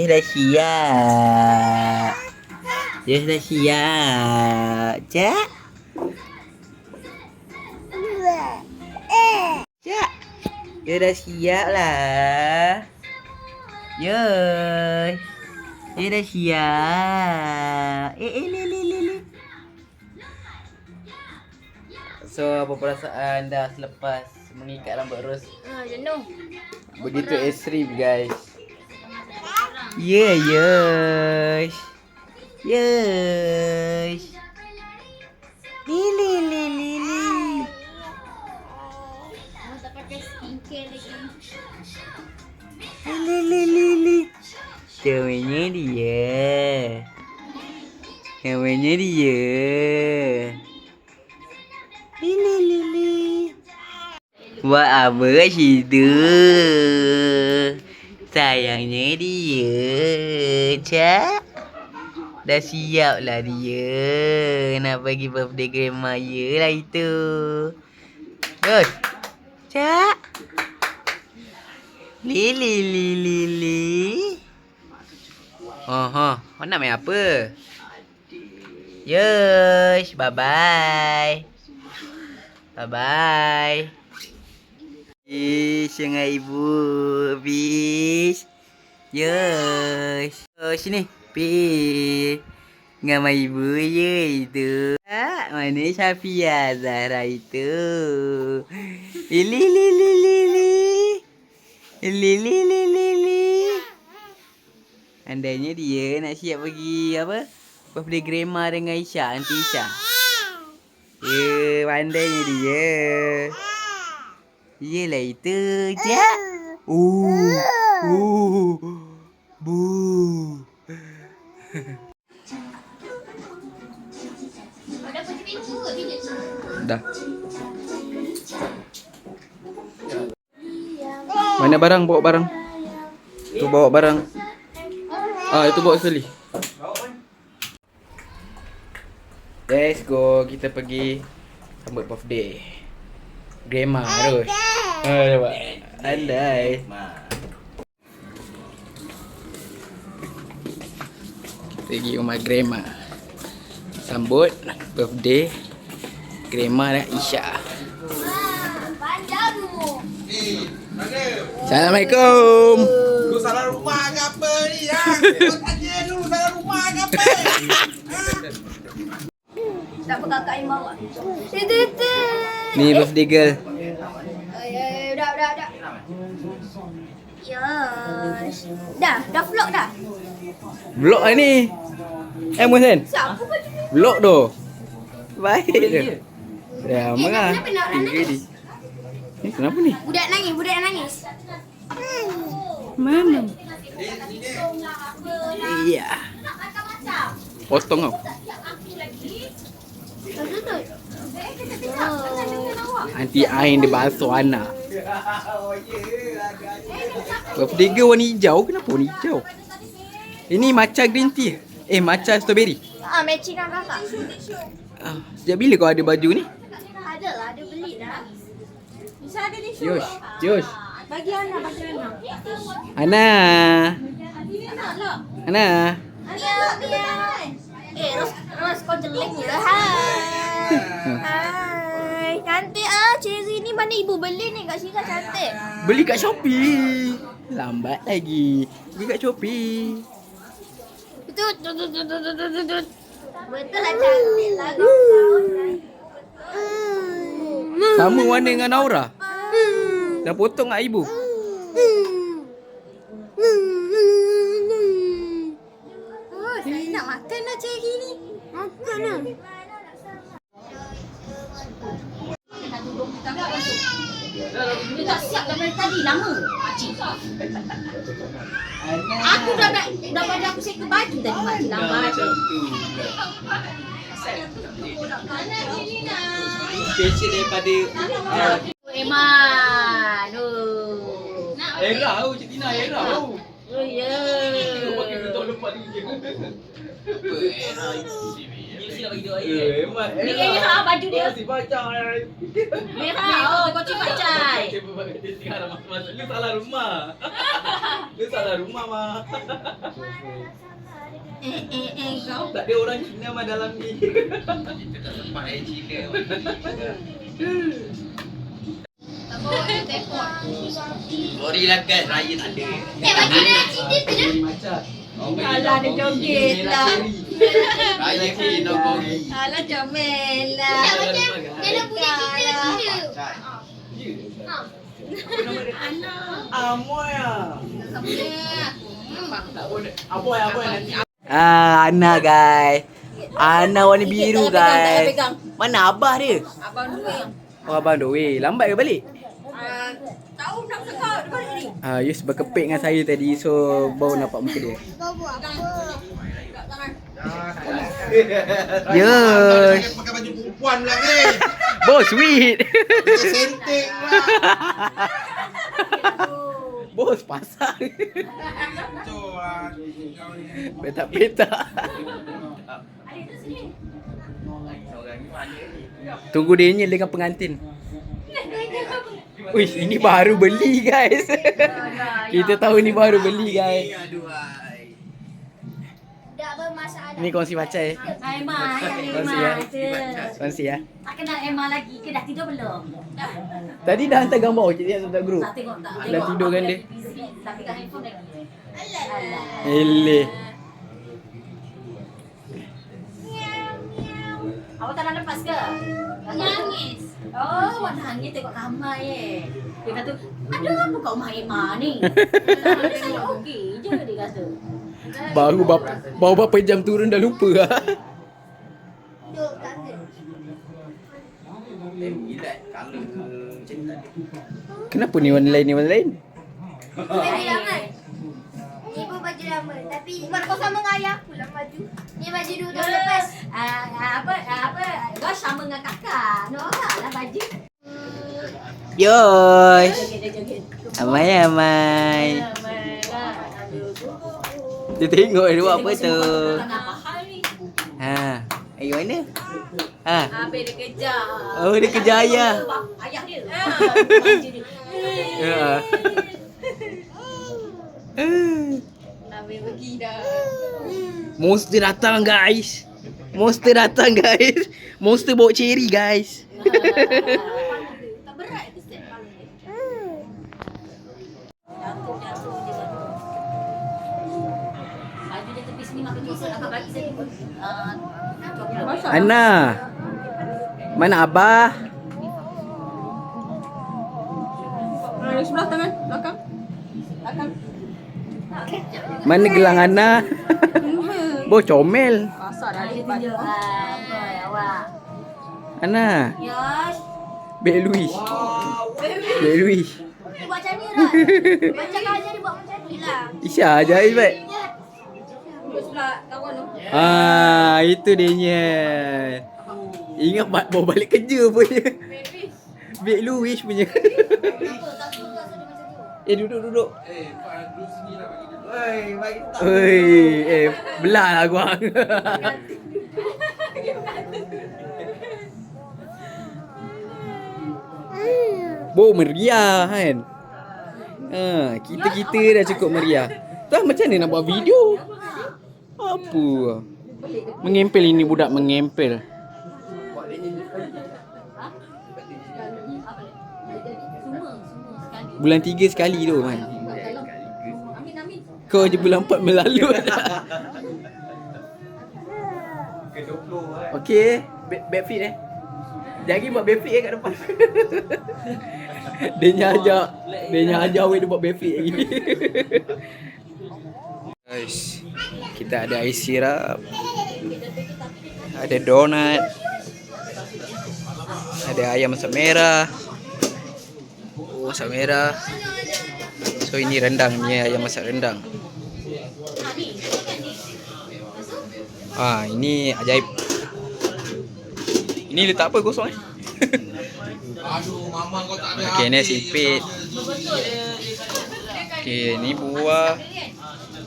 dah siap. Jus dah siap. Cak. Cak. Dia dah siap lah. Yus. Dia dah siap. Li. So, apa perasaan dah selepas mengikat rambut Ros? Jenuh. Begitu ekstrim guys. Yes. Li. Mau tak pakai skincare lagi. Li. Namanya dia. Li. Buat apa kat situ? Sayangnya dia. Cak. Dah siap lah dia. Nak bagi birthday grandmother lah itu. Terus. Cak. Li. Kau nak main apa? Yes. Bye-bye. Fish dengan ibu. Fish. Yes. Oh, sini. Fish. Dengan mak ibu je itu. Mana Syafia Zahra itu? Li. Andainya dia nak siap pergi apa? Birthday grandma dengan Isha, Aunty Isha. Pandainya dia. Yelah itu. Cak. Bu. Ada kunci pintu ke bilik? Dah. Mana barang? Bawa barang. Tu bawa barang. Itu bawa sekali. Let's go. Kita pergi sambut birthday grandma terus. Nampak? Andai. Kita pergi rumah grandma. Sambut birthday grandma dan Isha. Panjang tu. Assalamualaikum. Lu salah rumah ke apa ni ya? Kau tanya dulu salah rumah ke apa? Tak apa kakak yang bawa. Ni birthday girl. Udah. Yes. Dah vlog dah. Vlog lah ni. Mohsen. Siapa baju ni? Vlog tu. Baik tu. Dah lah. Kenapa nak orang nangis? Kenapa ni? Budak nangis. Mana? Iya. Potong kau. Nanti air dia basuh anak. Birthday girl warna hijau. Kenapa warna hijau? Ini matcha green tea. Matcha strawberry. Matching dengan kakak. Sejak bila kau ada baju ni? Ada lah, ada beli dah. Bisa ada di Yus. Bagi Ana. Ana. Ros kau jelek je. Hai. Cantik cherry ni mana ibu beli ni kat sini kan cantik. Beli kat Shopee. Lambat lagi. Beli kat Shopee. Betul lah cantik lah kau. Sama warna dengan Naura. Dah potong kat ibu. Saya nak makan lah cherry ni. Makan lah. Dia tak siap daripada tadi, lama. Aku dah pada aku set baju tadi makcik lambat. Special daripada Eman. Era tu, Cik Tina, era tu. Oh ya. Pakai letak lepas ni je. Era itu. Hemat. Ni merah baju dia. Si Bacai. Merah. Oh, kocik Bacai. Lu salah rumah. Lu salah rumah, mah. Kau. Tak ada orang Cina mah dalam ni. Kita tak sempat Cina. Sorry lah guys, raya tak ada. Baju dia Cina tu je. Macam. Alah, dia joget lah. Raya ni no gogi. Alah, comel lah. Tak macam dalam budaya kita Cina. Amoy ah. Apa nanti? Ana guys. Ana warna biru guys. Pegang. Mana abah dia? Abang dua yang. Oh abang tu. Weh, lambat ke balik? Tahu nak cakap depan ni. Yus berkepit dengan saya tadi, so baru nampak muka dia. Kau buat apa? Yes. Pakai baju perempuan pula ni. Bos sweet. Pakai sentik pula. Bos pasang. Betul lah. Petak-petak. Tunggu dia nyel dengan pengantin. Uish, ini baru beli guys. Kita tahu ni baru beli guys. Aduhai. Tak bermasalah. Ni kongsi Bacai. Emma, Kongsi ya. Kongsi ya. Tak kenal Emma lagi ke? Dah tidur belum? Tadi dah hantar gambar kita hantar grup. Tak tengok tak? Dah tidur kan dia? Tak pegang handphone lagi. Alah. Eleh. Awak tak nak lepas ke? Nangis. Oh, awak nangis tengok kamar ye. Dia kata, ada apa kau rumah Emma ni? Saya okey je dia kata. Baru berapa jam turun dah lupa lah. Duk tangga. Color macam ni tak ada. Kenapa ni warna lain ni warna lain? Baju lama. Ni pun baju lama. Tapi kau sama dengan ayah pula baju. Ni baju 2 tahun lepas. Kau sama dengan kakak. Norak lah baju. Yos. Joget. Amai. Dia tengok dia buat apa tu. Apa hal ni? Ayo mana? Habis dia kejar. Oh, dia kejar ayah. Ayah dia. Baju dia. Ya. Habis pergi dah. Monster datang guys. Monster bawa cherry guys. Tak berat ke set kepala dia? Jatuh je kan. Baju dia tepi sini makan juice nak bagi saya. Ana. Mana abah? Sebelah tangan belakang. Mana gelang Ana? Bo comel. Pasal dah tunjuk awak. Ana. Yos. Bek Louis. Bek Louis. Dia buat macam ni lah. Macam kau ajar dia buat macam ni lah. Isya ajaib baik. Sebelah kawan tu. Itu dia nya. Ingat bawa balik kerja punya. Bek Louis punya. Duduk. Duduk sini lah bagi dia. Oi, bagi tak. Oi, belah lah gua. Bo meriah kan. Kita dah cukup meriah. Tuh macam mana nak buat video? Apa? Mengempel ini budak mengempel. Bulan 3 sekali tu man. Kau je bulan 4 melalut. Okey, backflip Jangan buat backflip kat depan. Dia ajar awak dia buat backflip lagi. Guys, kita ada ais sirap. Ada donat. Ada ayam masak merah. Masak merah. So ini rendang ni, ayam masak rendang. Ini ajaib. Ini letak apa kosong Aduh, mama kau tak ada. Okey, ni sipit. Okey, ni buah.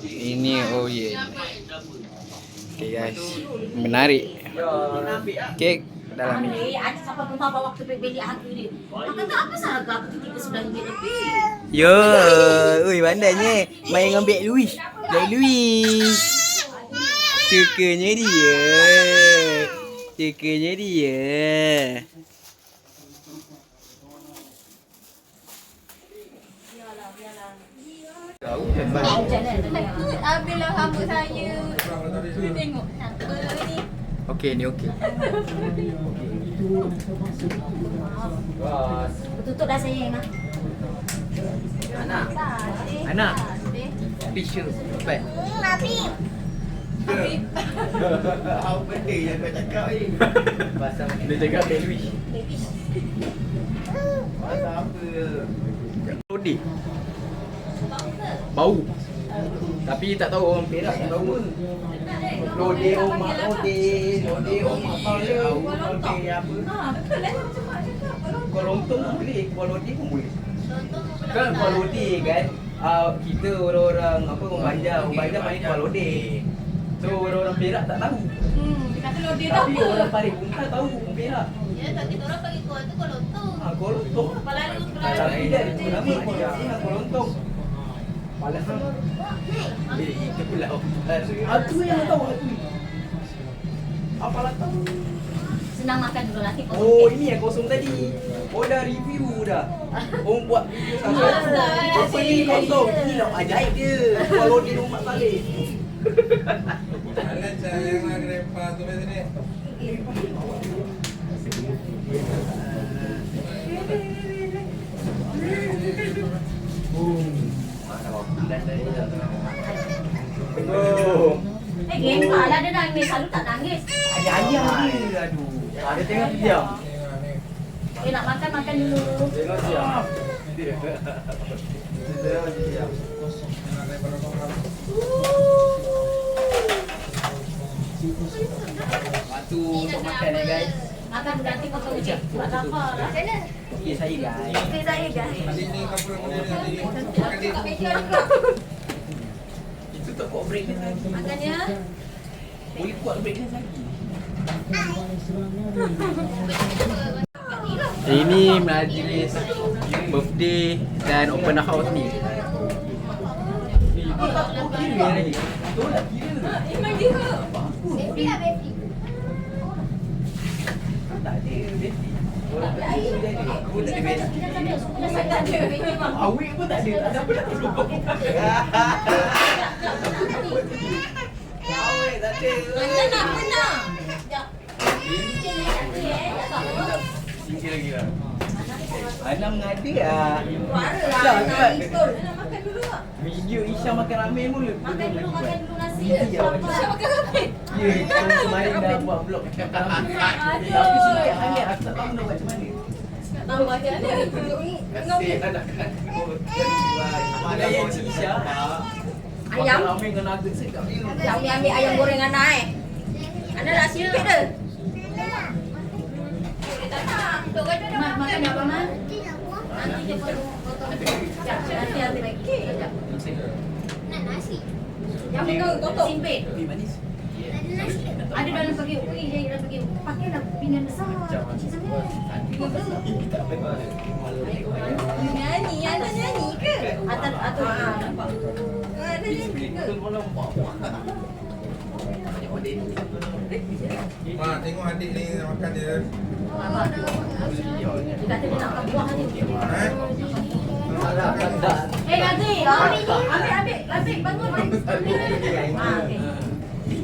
Ini oh yeah. Okey guys, menarik. Kek dalam ni. Ambil, ada sampai pun waktu beli harga dia. Makan tak apa salah aku RM39 lebih. Yo, oi pandainya. Main ambil Louis. Dari Louis. Sukanya dia. Sukanya dia. Ambillah rambut saya. Tengok siapa ni. Okey ni okey. Tutup dah sayang ah. Anak. Adik. Anak. Adik. Pisau. Cepat. Nabi. Apa benda yang kau cakap ni? Pasal dia cakap ambil Louis. Pasal apa? Rodi. Bau. Tapi tak tahu orang Perak tak tahu pun. Rode omak rode. Rode omak tahu. Rode apa? Kuala Lontong pun boleh, Kuala Lodi pun boleh. Kan Kuala Lodi kan, kita orang-orang apa orang Banjar main Kuala Lodi. So orang-orang Perak tak tahu. Dia kata lodi tu Tapi apa? orang Parit Bunta tahu orang Perak. Ya, tak kita orang bagi kau tu kalau tu. Kuala Lontong. Tapi dia ada nama dia Kuala Lontong. Malas. Itu pula. Aku yang tahu aku. Apalah tahu. Senang makan dulu nanti kau. Oh, ini yang kosong tadi. Oh, dah review dah. Orang buat video satu. Apa ni kosong? Ini lah ajaib dia. Kalau di rumah balik. Jangan sayang grandpa tu kat sini. Mana waktu dan tadi dah. Oh. Gempa lah dia nangis, selalu tak nangis. Ada ayam dia. Aduh. Ada tengok diam. Nak makan dulu. Tengok diam. Waktu untuk makan ya guys. Makan nanti kau tahu je. Buat apa lah. Okey saya guys. Okey saya guys. Adik ni couple benda ni adik. Makan dia. Itu tak buat break dance lagi. Makannya. Boleh buat break dance lagi. Ini majlis birthday dan open house ni. Itu tak kira lagi. Itu tak kira. Memang kira. Baby lah baby. Tak ada besti. Orang tak ada. Aku tak ada besti. Tak ada baby mah. Awik pun tak ada. Tak ada apa nak tolong. Awik tak ada. Mana? Tinggi lagi lah. Anak mengada lah. Suara lah. Nak makan dulu tak? Video Isha makan ramen pun Makan dulu nasi. Isha Makan ramen. Ya, kita kemarin dah buat vlog makan ramen. Tapi sikit sangat aku tak tahu nak buat macam mana. Tahu macam mana? Kasih anak-anak. Mana yang Isha? Ayam. Makan ramen dengan nugget sedap. Kami ambil ayam goreng anak Anda nak sipit ke? Makan apa man? Nanti dia potong. Nanti ambil lagi. Nak nasi. Yang itu potong. Simpit. Tapi manis. Ada nasi. Ada dalam pergi UI je dalam pergi. Pakailah pinggan besar. Kecil sangat. Nyanyi, ada nyanyi ke? Atau nampak. Ada nyanyi ke? Ma, tengok adik ni makan dia. Apa? Dia kata dia nak makan buah ni. Eh? Nanti. Ambil bangun. Okey.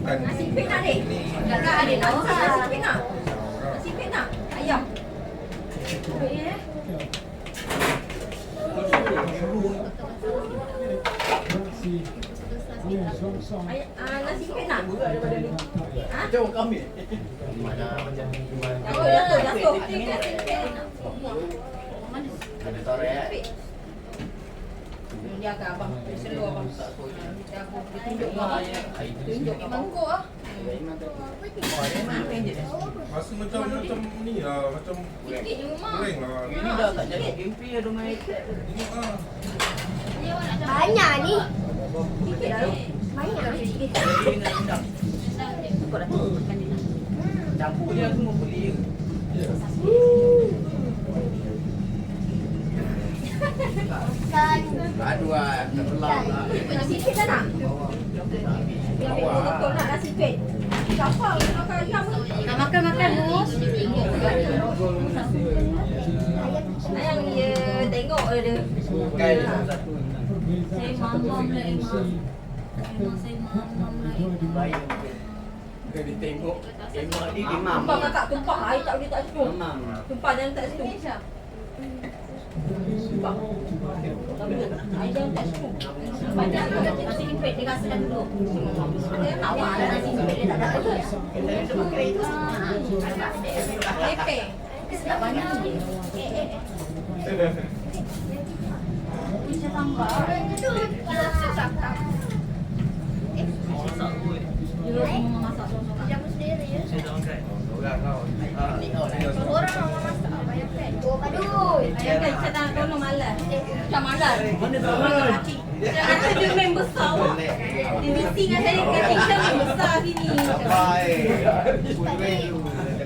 Nasi pik nak adik? Kakak adik nak makan nasi pik nak? Nasi pik nak? Ayam. Nasi pik nak? Jauh kami. Jatuh. Ada torek. Jaga abang. Seluar abang. Tunjuk abang. Tunjuk mangkuk ah. Rasa macam ni lah, macam goreng lah. Ini dah tak jadi gameplay ada main iPad. Tengok lah. Banyak ni. Sikit dah. Banyak sikit. Jadi dengan rendang. Kau dah tahu makan dia. Campur dia semua beli je. Aduh ah, terbelah pula. Nasi pit tak nak? Yang betul-betul nak nasi pit. Siapa yang makan ayam tu? Nak makan-makan mus. Ayam dia tengok dia. Kan satu. Saya mamam lah Emang. Memang saya mamam lah Emang. Baik. Dia tengok Emang ni imam. Tumpah kakak tumpah. Air tak boleh tak situ. Imam. Tumpah jangan tak situ. Tumpah. Air jangan tak situ. Banyak nasi lipit dia rasa dah dulu. Dia tak awak lah nasi lipit dia tak dapat. Lepeh. Tak banyak je. Macam tambah. Dia semua masak sorang-sorang. Jamu sendiri ya. Orang kau. Ni kau nak. Orang mama masak banyak kan. Oh, aduh. Ayam kan saya tak tolong malas. Macam malas. Mana tahu? Jangan ada dia main besar awak. Dia misi dengan saya kecil dia main besar sini. Baik.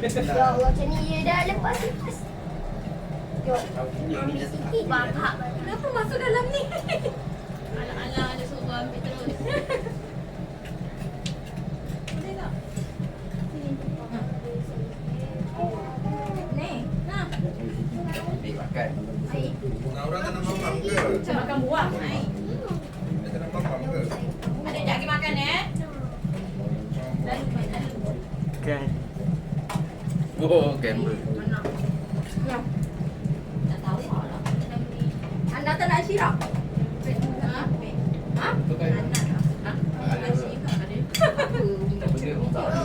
Ya Allah, macam ni dia dah lepas. Yo. Bangkak. Kenapa masuk dalam ni? Alah-alah dia suruh ambil terus. Boleh tak? Ni, nah. Ni makan. Orang tak nak mamam ke? Macam makan buah. Hai. Dia tak nak mamam ke? Adik jangan makan Lalu main lalu. Kan. Oh, gambar. Mana? Ya. Tak tahu lah. Anda tak nak sirap? Ha? Ha? Anak. Ha? Anak sirap ada. Benda pun tak ada.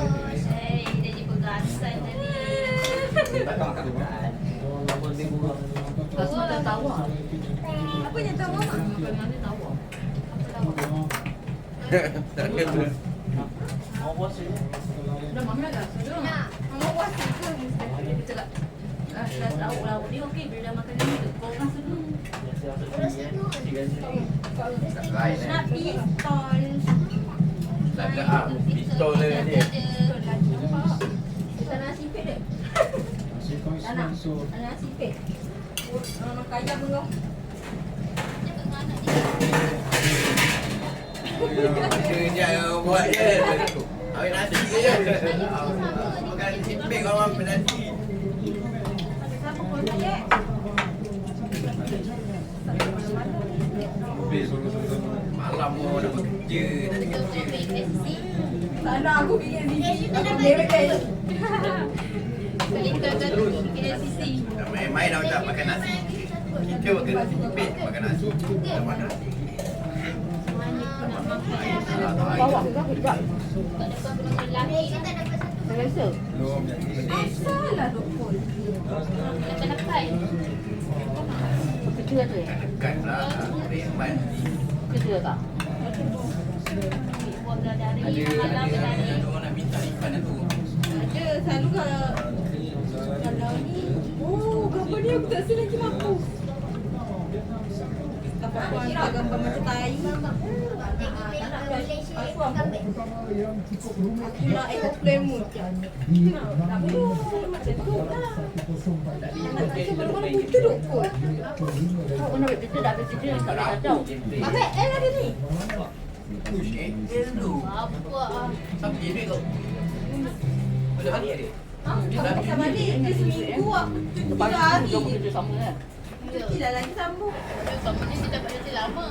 Dia je bergasan tadi. Tak makan. Apa dia buat? Rasa macam tawa. Apa yang tahu mak? Makan dengan dia tawa. Apa tawa? Tak gambar. Dah mama dah rasa dah. Nak. Mama puas ke? Dia cakap, dah lauk-lauk dia okey bila dah makan ni. Kau rasa dulu. Tak lain Nak pistol. Tak ada ah. Pistol dia. Kita nak sipit dia. Tak nak. Tak nak sipit. Orang kaya pun kau. Dia buat je. Awak nasi je. Makan sipik orang penanti. Siapa pun saya? Malam mau dah bekerja, tak ada kerja. Tak nak aku bikin sini. Aku merek kan. Bikin sisi. Dah main-main dah macam makan nasi. Kita makan nasi sipik, makan nasi. Dah makan nasi. Bawa ke kejap. Tak ada apa-apa lelaki. Kita dapat satu. Saya rasa. Belum jadi pedis. Salah doktor. Dekat-dekat. Kecil tu ya? Dekat lah. Reman. Kecil tak? Buat dari malam tadi. Orang nak minta ikan tu. Ada selalu kalau ni. Oh, gambar ni aku tak rasa lagi mampu. Gambar aku hantar gambar macam tai. Tak nak flash. Aku apa? Aku nak aeroplane mode. Tak perlu macam tu lah. Nak baru-baru putih duk kot. Kau nak ambil picture dah ambil picture tak boleh kacau. Abang, ada ni. Push dulu. Apa ah? Siapa jadi tu? Boleh balik dia? Ha? Kau tak balik. Dia seminggu lah. 3 hari je. Tidak lagi sambung. Sama ni kita dapat kerja lama.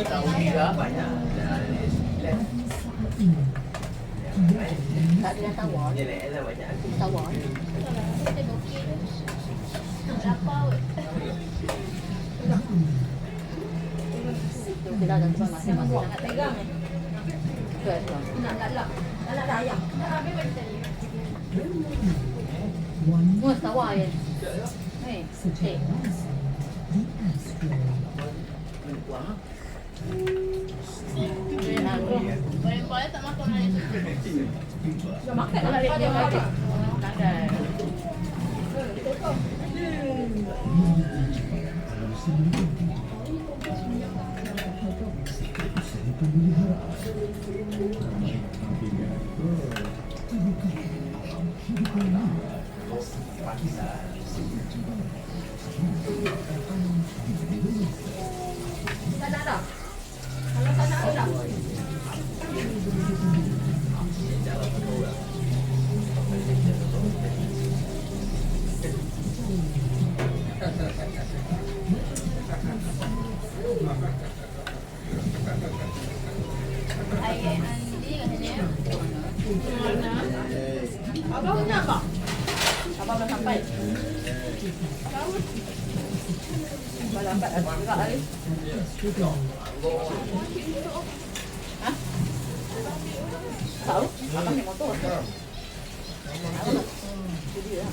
Tahu dia banyak. Tak ada tawar. Dia lah banyak. Tawar. Kita okey tu. Lapar weh. Kita dah ada masing-masing sangat pegang ni. Nak lalak. Lalak dah ayam. Mus tawar je. Hei. Hei. Boleh tak makan hari tu. Dah makan dah dia makan. Tak nak dah. Kalau tak nak dah. Ayat Andi katanya. Abang nak tak? Abang dah sampai. Abang lambat dah gerak lagi. Ha? Tahu? Abang naik motor. Itu dia.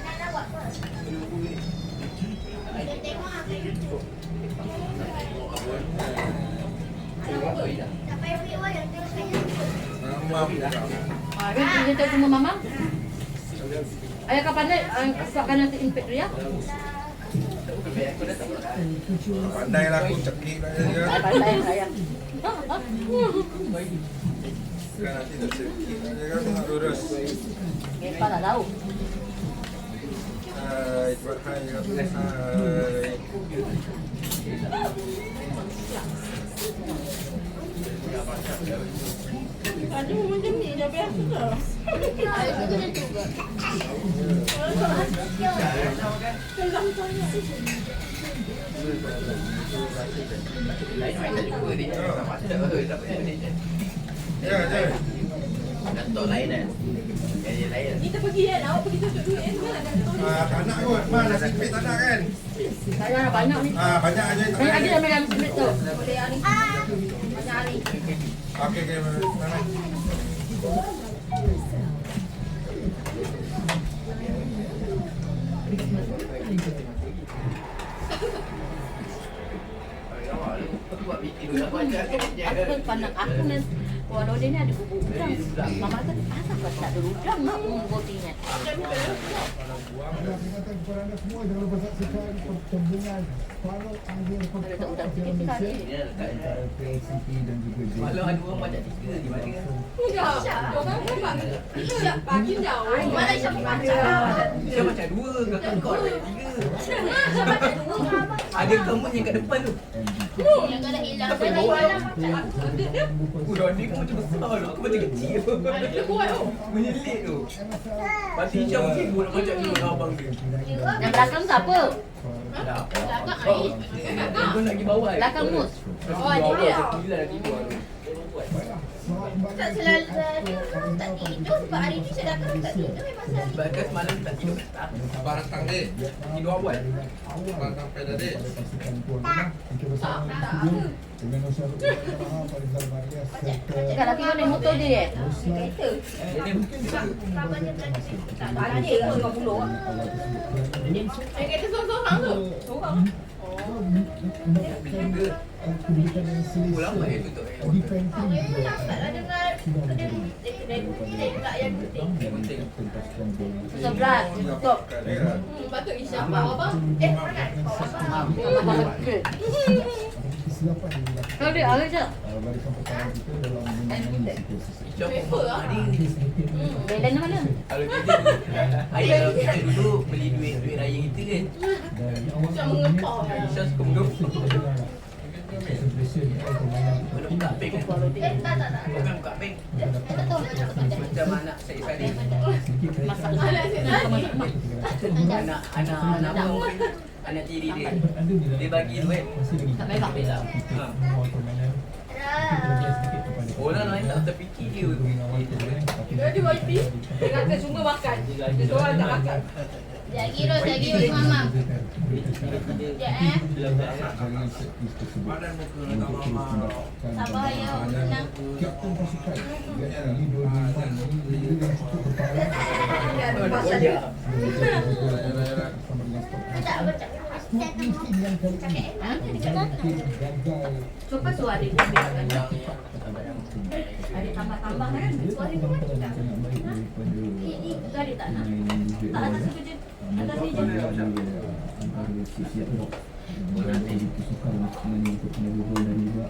Nak buat apa? Kita tengok apa YouTube. Tak payah ambil wayang, tengok kat YouTube. Kan kita cuma mama. Ayah kapan ni? Sebabkan nanti infek dia. Pandai lah aku cekik lah dia. Pandai sayang. Kan nanti tak cekik lah dia kan nak lurus. Mereka tak tahu. Hai, buat hai kan. Hai. Ada macam ni dah biasa dah. Ya, ya. Datuk lain kan? Yang lain. Kita pergi kan, awak pergi tutup duit kan? Tak nak kot. Mana sikit tak nak kan? Saya dah banyak ni. Banyak aja. Saya lagi dah megang sikit tu. Boleh hari. Banyak hari. Okey, okey. Mana? Aku kan pandang aku ni. Walau dia ni ada bubuk udang. Mama kata, asal kau tak ada udang nak membotinya. Peringatan kepada anda semua jangan lupa saksikan pertembungan Parok Anggil Ada udang sikit sekali. antara PLCT dan juga Malam ada orang banyak tiga di mana? Tidak. Orang nampak. Pagi jauh. Mana Syah macam? Dia macam dua, kakak kau ada tiga. Syah macam dua. Ada kamu yang kat depan tu. Yang kau dah hilang. Saya dah hilang macam. Udah ni kau macam besar tu. Aku macam kecil. Dia buat tu. Menyelit tu. Pasti Syah mesti buat macam ni dengan abang dia. Yang belakang tu apa? Dah. Belakang Oh, air. kau nak pergi bawah. Belakang mus. Oh, dia. Gila lagi buat. Tak selalu tak tidur sebab hari ni saya datang tak tidur memang selalu. Sebab kan semalam tak tidur. Abang datang dek. Tidur awal. Abang sampai dah dek. dengan Nusarul Ulama Farizal Maria serta Cakap lagi kau naik motor dia. Kereta. Ini mungkin Kapan dia berani? Tak ada ke 50. Kereta seorang-seorang tu. Seorang. pendidikan yang pulang selesa baik tutup. defensif Memang lambatlah dengar kedai pula yang penting. Sebelah. Stop. Patut Isyak abang. Mana? Abang kecil. kesilapan yang dilakukan Kau dia ada je. barisan pertahanan kita dalam menangani situasi Paper lah. Belen mana? Kalau kita ayah kita dulu beli duit raya kita kan. Macam mengepau. Aisyah suka menggempur. celebration permainan Mana buka bank kan? Tak. Bukan buka bank. Macam anak saya tadi. Masalah. Anak apa? Anak tiri dia. Dia bagi tu kan. Tak baik tak bela. Orang lain tak terfikir dia. Dia ada YP. Dia kata semua makan. Dia seorang tak makan. Lagi Ros Mama. Ya Badan muka nak mama. Sabar ya, tenang. Kapten pasukan ini 2005 ini yang cukup berpengalaman Dia ada pasal dia. bersama dengan stok Tak baca. mungkin yang kali ini mungkin gagal Siapa suara dia biarkan. Ada tambah-tambah kan? Suara tu macam tak. Itu ada tak nak. Tak atas kerja. Atas ni je. Jadi sukar untuk menjaga gol dan juga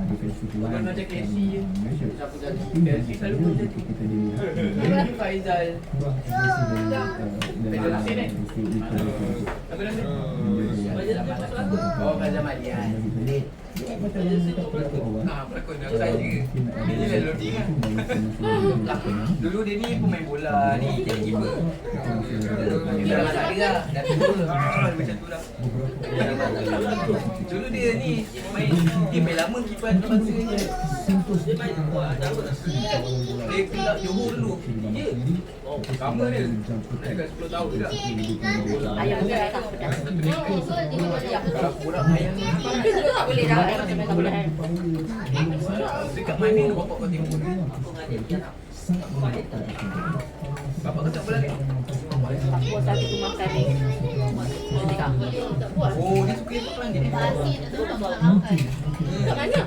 defensif line Bukan macam Casey je. Malaysia. Siapa jadi Tapi Casey selalu pun jadi. kita dilihat Ini Faizal. kurang agresi dari Apa nama? Oh, Faizal Madian. macam yang kita perlu awal. Pelakon aku saja. Dia je loading lah. Dulu dia ni pemain bola ni, jadi keeper. Dia dah tak ada lah. Dah tua. Macam tu lah. Dulu dia ni main lama keeper antarabangsa ni. Dia main dia kelab Johor dulu. Ya. Oh, sama dia. Dekat 10 tahun juga. Ayam dia tak pedas. Kalau kurang ayam ni. Tapi tu tak boleh dah. Tak boleh. Dekat mana tu bapak kau tengok? Bapak kau tak bola ni? Aku satu tu makan ni. Ketika Oh, dia suka yang pelan ni. Kat mana?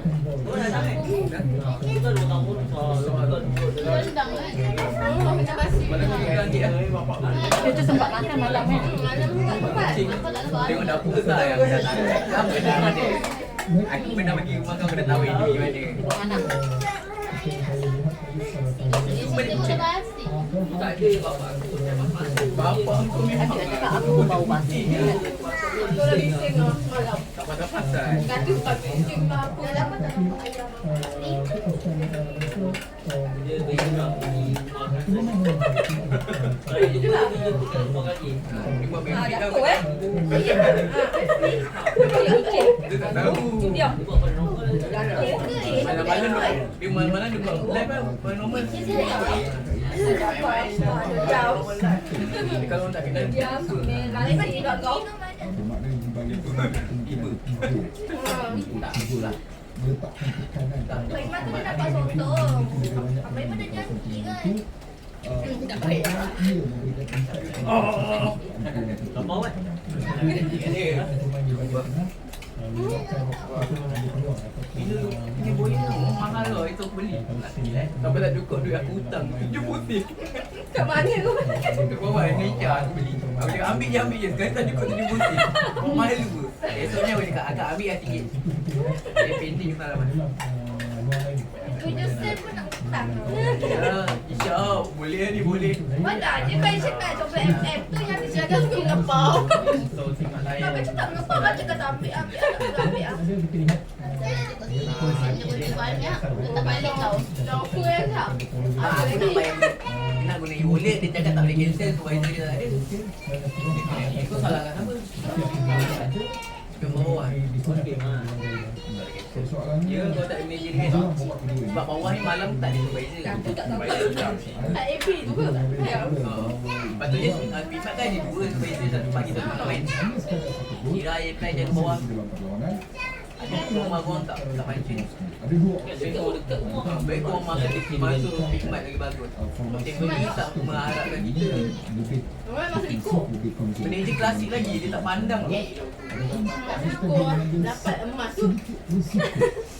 Macam basi. Mana kau pelan dia? Bapak kau. dia tu sempat makan malam ni. Malam tu tak sempat. Tengok dapur besar yang dah tak ada. Apa dah ada? Aku pernah pergi rumah kau dah tahu ini gimana. Ibu anak. Itu balik kucing. Tak ada bapak aku. Bapak aku memang Tapi dia cakap aku pun bau basi. Tu dah bising lah malam. tak pasal-pasal. Kata tak bising lah aku. Dalam apa tak nampak ayam. Dia buat Ah, baby jatuh dah. Dia tak tahu. Diam. Jatuh. Malam-malam dia malam-malam dia buat live kan paranormal. Jauh. Dia kalau tak kenal Diam. Lain pun tidak kau. Bermakna di balik itu mungkin ada tiga tak lah. meletakkan tekanan Baik mana dia dapat sontong. Baik mana jadi kan. tak baik ia memberikan insight Tak mau kan? Ini boleh mahal lah itu aku beli. Sampai tak cukup duit aku hutang 7 putih. Kat mana kau? Untuk bawa Indonesia aku beli. Aku cakap ambil je. Sekarang tak cukup 7 putih. Mahal tu. Esoknya aku cakap akak ambil lah sikit. Dia pending salah mana. 7 sen pun nak hutang. Ya, insya-Allah boleh ni boleh. Mana dia kan cakap coklat MM tu yang dia cakap suka ngepau. So tengok Tapi layan. cakap ngepau kan cakap tak ambil ambil ambil. Banyak tak balik tau. Dah offer yang tak. Aku nak bayar. Nak guna e-wallet dia cakap tak boleh cancel supervisor dia tak ada. Itu salahkan apa? Ke bawah. Ya, kau tak ada manager kan? Sebab bawah ni malam tak ada supervisor. Aku tak tahu. Tak AP tu ke? Ya. Patutnya Pimat kan ada 2 supervisor, satu pagi satu malam. Kira air apply je ke bawah. Ada rumah korang tak pancing. ada dua Baik korang makan masuk Pimat lagi bagus. Tengok ni tak mengharapkan kita. Orang masih ikut. Manager klasik lagi, dia tak pandang. Ikut dapat emas tu.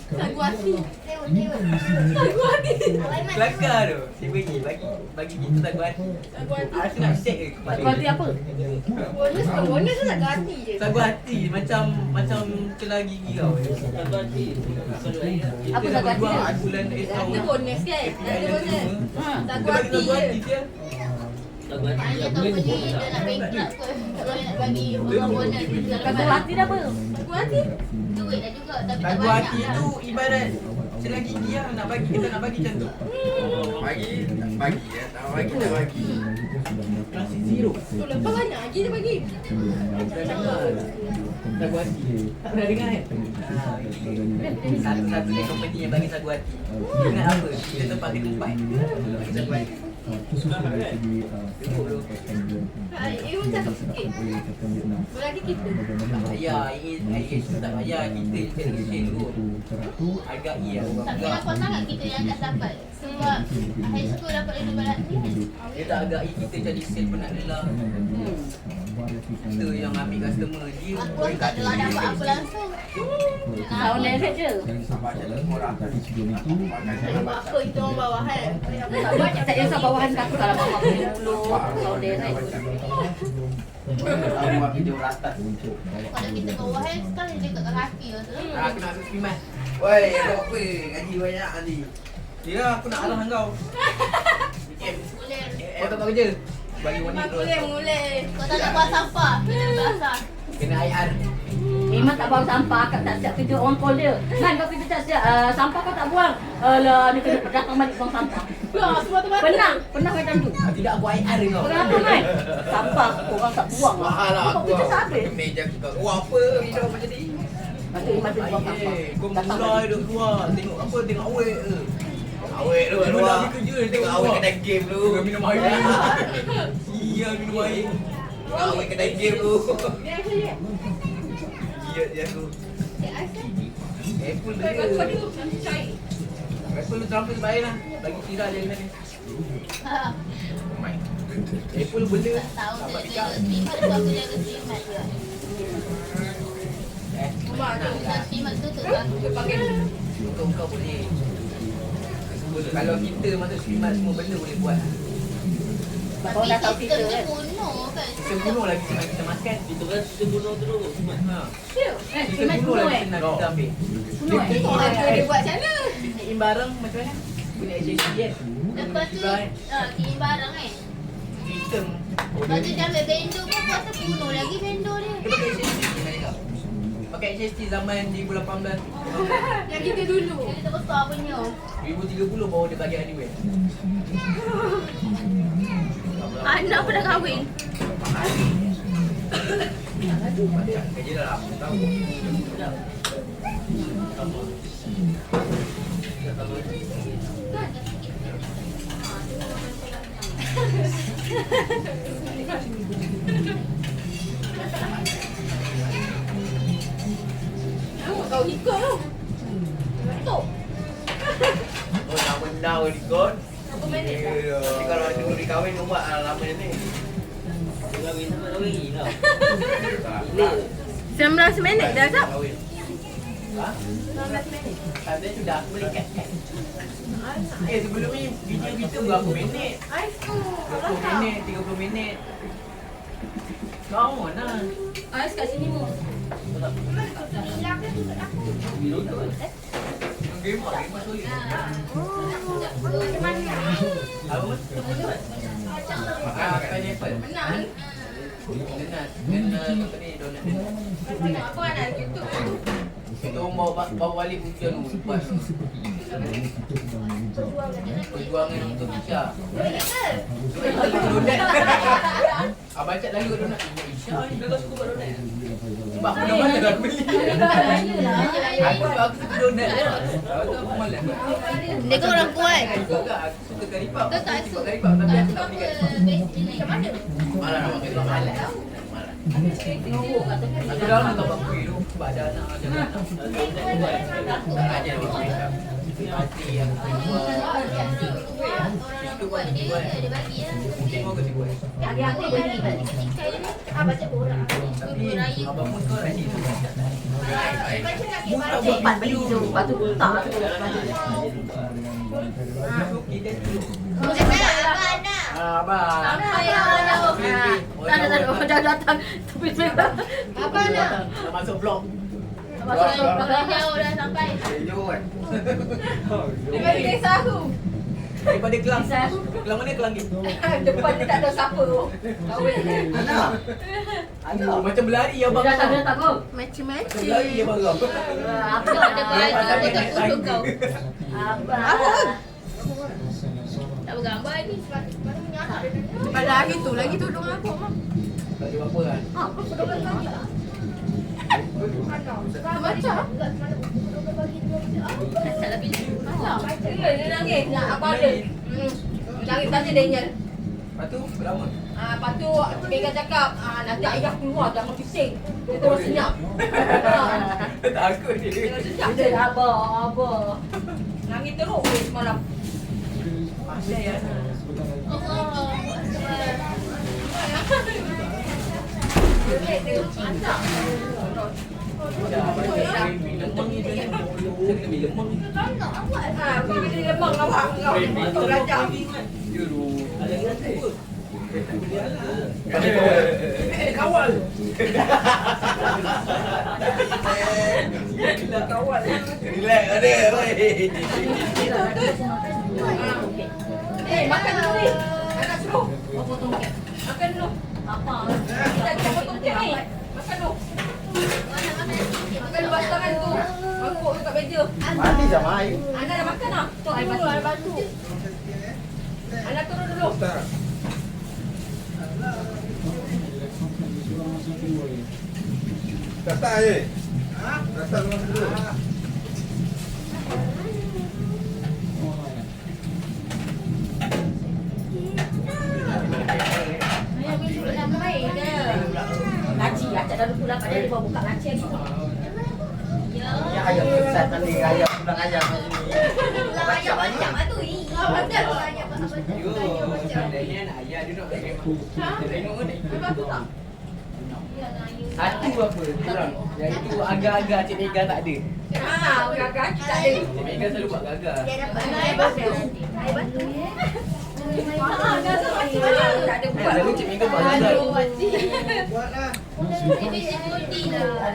Sagu hati. Tengok. Sagu hati. Kelakar tu. Dia bagi kita sagu hati. Sagu hati. Aku nak shake ke kepala. Kualiti apa? Bonus ke? Bonus tu sagu hati je. Sagu hati macam celah gigi kau. Apa sagu hati dia? Bulan Ada bonus kan? Ada bonus. Sagu Dia bagi hati sagu je. hati dia. Ayah tak boleh dia nak bankrupt ke. Kalau nak bagi orang bonus dia Sagu hati dah apa? Sagu hati. duit dah juga tapi tak Sagu banyak hati lah. tu ibarat celah gigi lah. Nak bagi kita nak bagi macam tu. Bagi tak bagi ya. Tak bagi tak bagi. Klasik zero. Tu lepas banyak lagi dia bagi. Sagu hati. Tak pernah dengar kan? Satu-satunya company yang bagi sagu hati. Ingat apa? Kita tempat ke tempat. Bagi sagu hati. khusus dari segi Ini pun cakap sikit. Berarti kita. Tak payah. Ini tak payah. Kita cari share dulu. Agak iya. Tapi nampak sangat kita yang tak dapat. Sebab high school dapat 500 Dia tak agak kita cari sale penat lelah. Kita yang ambil customer dia. Aku tak telah dapat apa langsung. Tahun direct je. Sebab apa itu orang bawahan. Tak banyak tak kisah bawahan aku kalau bawa 50 tahun direct. Aku buat video ratas. Kalau kita bawah kan dia kat kaki tu. Aku nak masuk Pimas. Woi, ada apa? Gaji banyak nanti. Ya, aku nak arah kau. Boleh. Kau tak tahu kerja? Bagi wanita terus. Boleh. Kau tak nak buat sampah. Kena basah. Kena IR. Memang tak buang sampah, akak tak siap kerja orang call dia. Kan kau kerja tak siap, sampah kau tak buang. Alah, dia kena datang balik buang sampah. Pernah macam tu. Tidak aku IR kau. Kenapa kan? Sampah orang tak buang. Mahal lah Kau aku. kerja tak habis. Meja kau. Wah, apa hidup macam ni? Lepas tu Iman tu buang sampah. Kau Datang mulai balik. duduk keluar. Tengok apa? Tengok awet ke? Awet lu keluar. Lagi kerja. Tengok awet kedai game lu. Tengok minum air. Iya, minum air. Awet kedai game lu. Iya dia tu. Apple dia. Apple lu terampil baik lah. Bagi kira je ni. Ha. Apple benda. Tak tahu dia jaga stimat tu aku jaga stimat dia. Kita stimat tu tu kan. Kau boleh. Kalau kita masuk swimat semua benda boleh buat. Kau Tapi dah tahu sistem kita dia kan. bunuh kan. Kita bunuh lagi sebab kita makan. Itu kan kita bunuh terus. Ha. Eh, Kita Iman bunuh bunuh lagi eh. senang kita ambil. Bunuh eh. Dia buat macam mana? Bikin barang macam mana? Boleh HSC kan? Lepas tu kirim barang kan. Sistem. Lepas tu dia ambil vendor pun kuasa bunuh lagi vendor dia. Dia pakai HSC macam kau? Pakai HSC zaman 2018. Yang kita dulu. Dia besar punya. 2030 baru dia bagi anyway. Anak pun dah kahwin. Kerja dah lama tahu. Kau ikut tu. Betul. Oh, nak benda ni kon. Apa minit dah? Tapi kalau dulu dikahwin kau buat lama ni. Kahwin sama kahwin tau. 19 minit dah tak? Kahwin. Ha? 19 minit. Ada sudah aku boleh kat. Sebelum ni video berapa minit? 20 minit, 30 minit. Kau mana? Ais kat sini mu. Game solid. Apa? Tanya apa? Menang. Dengan apa ni donat ni. Apa nak YouTube? Kita bawa balik hujan tu lepas perjuangan untuk Isha. Donat. Abang cak lalu kat donat. Isha ni dia suka buat donat. Sebab aku dah malas nak beli. Aku suka donat. Aku malas. Dia kan orang kuat. Aku suka karipap. Kau tak Aku suka karipap tapi tak aku tak suka beli kat macam mana? malas nak makan malas. Malas. Aku dah lama tak buat kuih tu sebab ada anak ada anak. Tak ajar dia buat kuih. Parti yang kedua. Orang kuat dia bagi lah. Tengok ke cikgu. Hari-hari beli. Baca borak. Tapi abang Mus kau rajin. Mus tak sempat beli tu. Lepas tu tak tu. Kita tu. Abang. Abang. Tak ada. Dah datang. Tapi Apa nak? Dah masuk vlog. Orang jauh dah sampai. Jauh kan. Dengan desa aku. Daripada Kelang. Kisah. Kelang mana Kelang ni? Depan dia tak ada siapa tu. Kahwin. Ada. Ada. Macam berlari abang. Dah tak datang kau. Macam-macam. Berlari abang kau. Apa Ada baju aku tak suka kau. Apa? Tak bergambar ni. Pada hari tu lagi tu dong aku mah. Tak ada apa kan. Apa pedoman lagi lah. Macam. Asal lah bila. Dia nangis nak apa ada. Nangis tanya Daniel. Lepas tu berapa? Lepas tu Megan cakap nanti ayah keluar jangan bising. Dia terus senyap. Takut dia. Terus senyap. Dia apa? Nangis teruk weh semalam. Asyik ya. Masak. Lemang ni dia. Kita beli lemang ni. Kau beli lemang awak. Kau belajar. Dia tu. Ada yang apa? Kau kawal. Nak kawal. Relax ada. Oi. Makan dulu ni. Anak suruh. Makan dulu. Apa? Kita potong kek ni. Makan dulu. Makan dulu basuh tangan tu. Mangkuk tu kat meja. Mandi sama air. Anda dah makan dah? Tu air batu. Air batu. Anda turun dulu. Datang je. Datang masuk dulu. Ayah pergi duduk dalam air je. Laci, acak dah pulang pada dia bawa buka laci lagi. Ya ayam besar tadi ayam pulang ayam ni. Ayam macam tu. Betul ayam apa tu? Yo, sebenarnya anak ayah dia nak pakai mak. Kita tengok ni. Air batu tak? Satu apa? Kurang. Yang itu agak-agak Cik Mega tak ada. Agak-agak tak ada. Cik Mega selalu buat gagah. Dia dapat air batu. Air batu. Gagak macam mana? Tak ada buat. Selalu Cik Mega buat gagah. Buatlah. Ini security lah.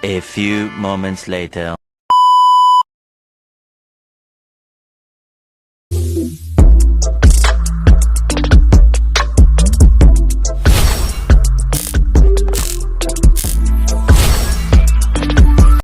A few moments later.